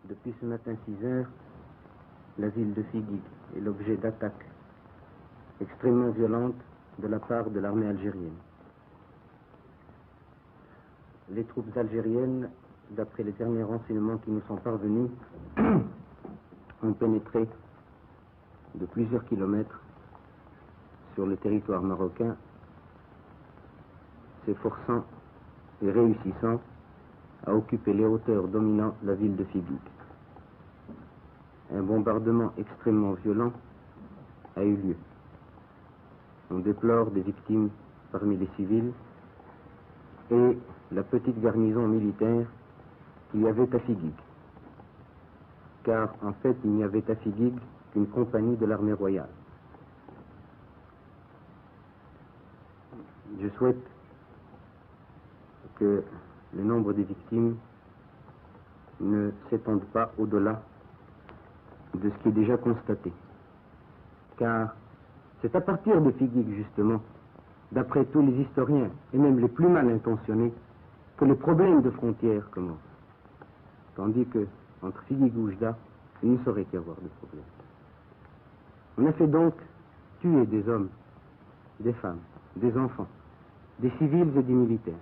Depuis ce matin 6 heures, la ville de Figuig est l'objet d'attaques extrêmement violentes de la part de l'armée algérienne. Les troupes algériennes, d'après les derniers renseignements qui nous sont parvenus, ont pénétré de plusieurs kilomètres sur le territoire marocain, s'efforçant et réussissant à occuper les hauteurs dominant la ville de Figuig. Un bombardement extrêmement violent a eu lieu. On déplore des victimes parmi les civils et la petite garnison militaire qu'il y avait à Figuig. Car en fait, il n'y avait à Figuig qu'une compagnie de l'armée royale. Je souhaite que le nombre des victimes ne s'étende pas au-delà de ce qui est déjà constaté. Car c'est à partir de Figuig, justement, d'après tous les historiens, et même les plus mal intentionnés, que le problème de frontières commence. Tandis que, entre Figuig et Oujda, il ne saurait y avoir de problème. On a fait donc tuer des hommes, des femmes, des enfants, des civils et des militaires.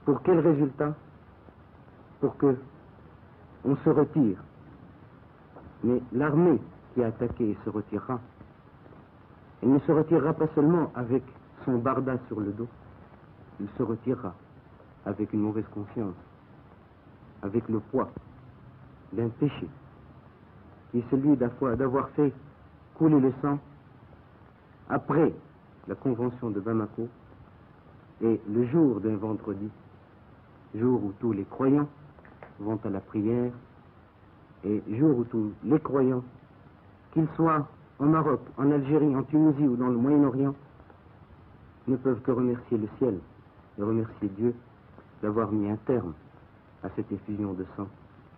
Pour quel résultat? Pour que on se retire. Mais l'armée qui a attaqué se retirera. Elle ne se retirera pas seulement avec son barda sur le dos, il se retirera avec une mauvaise conscience, avec le poids d'un péché, qui est celui d'avoir fait couler le sang après la convention de Bamako et le jour d'un vendredi, jour où tous les croyants vont à la prière et jour où tous les croyants, qu'ils soient en Maroc, en Algérie, en Tunisie ou dans le Moyen-Orient, ne peuvent que remercier le ciel et remercier Dieu d'avoir mis un terme à cette effusion de sang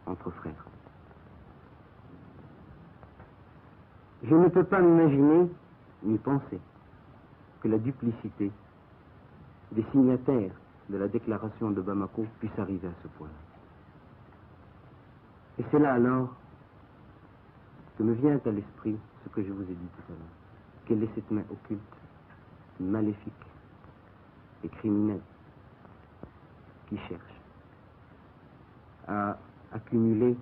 entre frères. Je ne peux pas m'imaginer ni penser que la duplicité des signataires de la déclaration de Bamako puisse arriver à ce point-là. Et c'est là alors que me vient à l'esprit ce que je vous ai dit tout à l'heure. Quelle est cette main occulte, maléfique et criminelle qui cherche à accumuler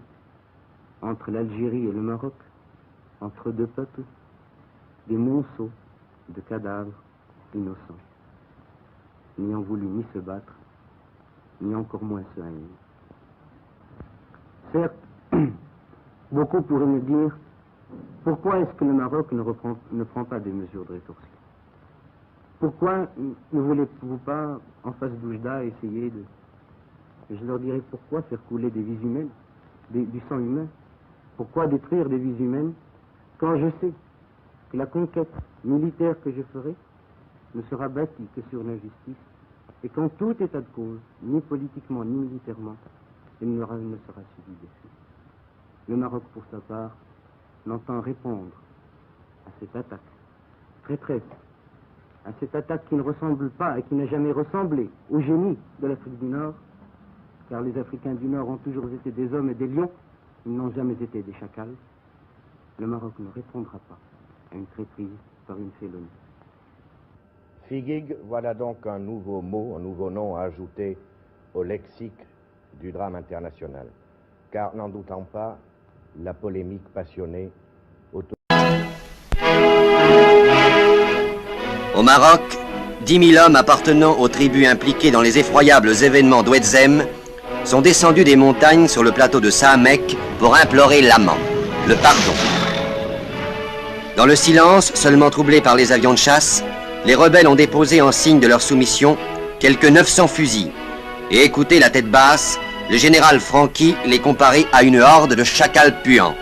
entre l'Algérie et le Maroc, entre deux peuples, des monceaux de cadavres innocents, n'ayant voulu ni se battre, ni encore moins se haïr. Certes, beaucoup pourraient me dire, pourquoi est-ce que le Maroc ne prend pas des mesures de rétorsion? Pourquoi ne voulez-vous pas, en face d'Oujda, essayer de... Je leur dirais, pourquoi faire couler des vies humaines, du sang humain? Pourquoi détruire des vies humaines quand je sais que la conquête militaire que je ferai ne sera bâtie que sur l'injustice et qu'en tout état de cause, ni politiquement ni militairement, il ne sera suivi d'effet. Le Maroc, pour sa part, n'entend répondre à cette attaque traîtresse, à cette attaque qui ne ressemble pas et qui n'a jamais ressemblé au génie de l'Afrique du Nord, car les Africains du Nord ont toujours été des hommes et des lions, ils n'ont jamais été des chacals. Le Maroc ne répondra pas à une traîtrise par une félonie. Figuig, voilà donc un nouveau mot, un nouveau nom à ajouter au lexique du drame international. Car, n'en doutant pas, la polémique passionnée autour... Au Maroc, 10 000 hommes appartenant aux tribus impliquées dans les effroyables événements d'Ouedzem sont descendus des montagnes sur le plateau de Sahamek pour implorer l'amant, le pardon. Dans le silence, seulement troublé par les avions de chasse, les rebelles ont déposé en signe de leur soumission quelques 900 fusils et écouté la tête basse, le général Franqui les comparait à une horde de chacals puants.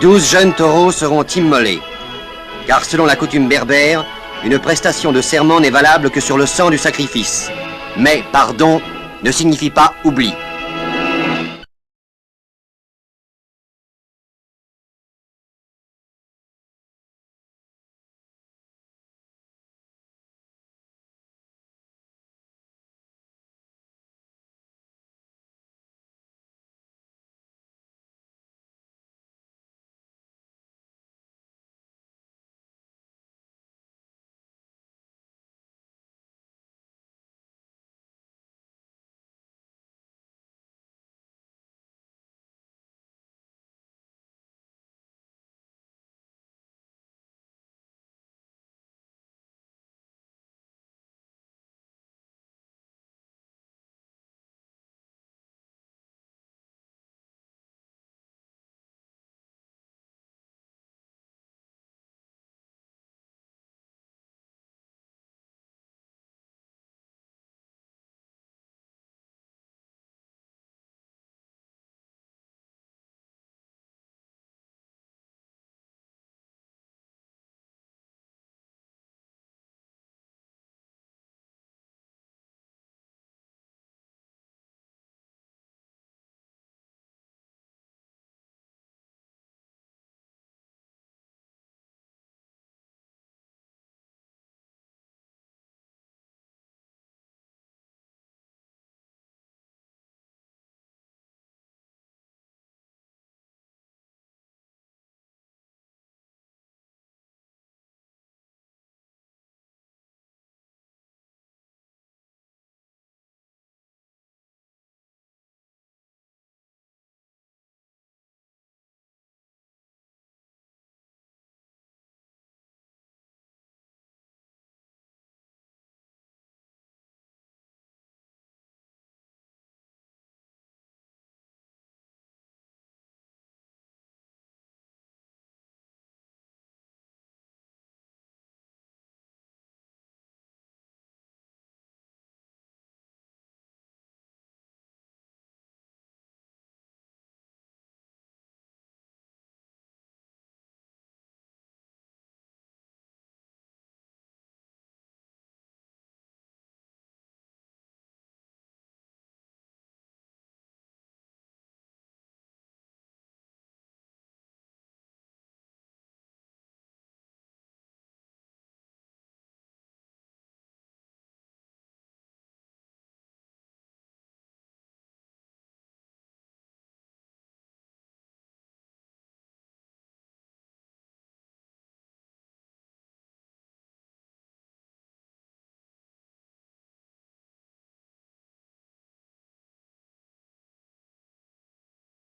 12 jeunes taureaux seront immolés, car selon la coutume berbère, une prestation de serment n'est valable que sur le sang du sacrifice. Mais pardon ne signifie pas oubli.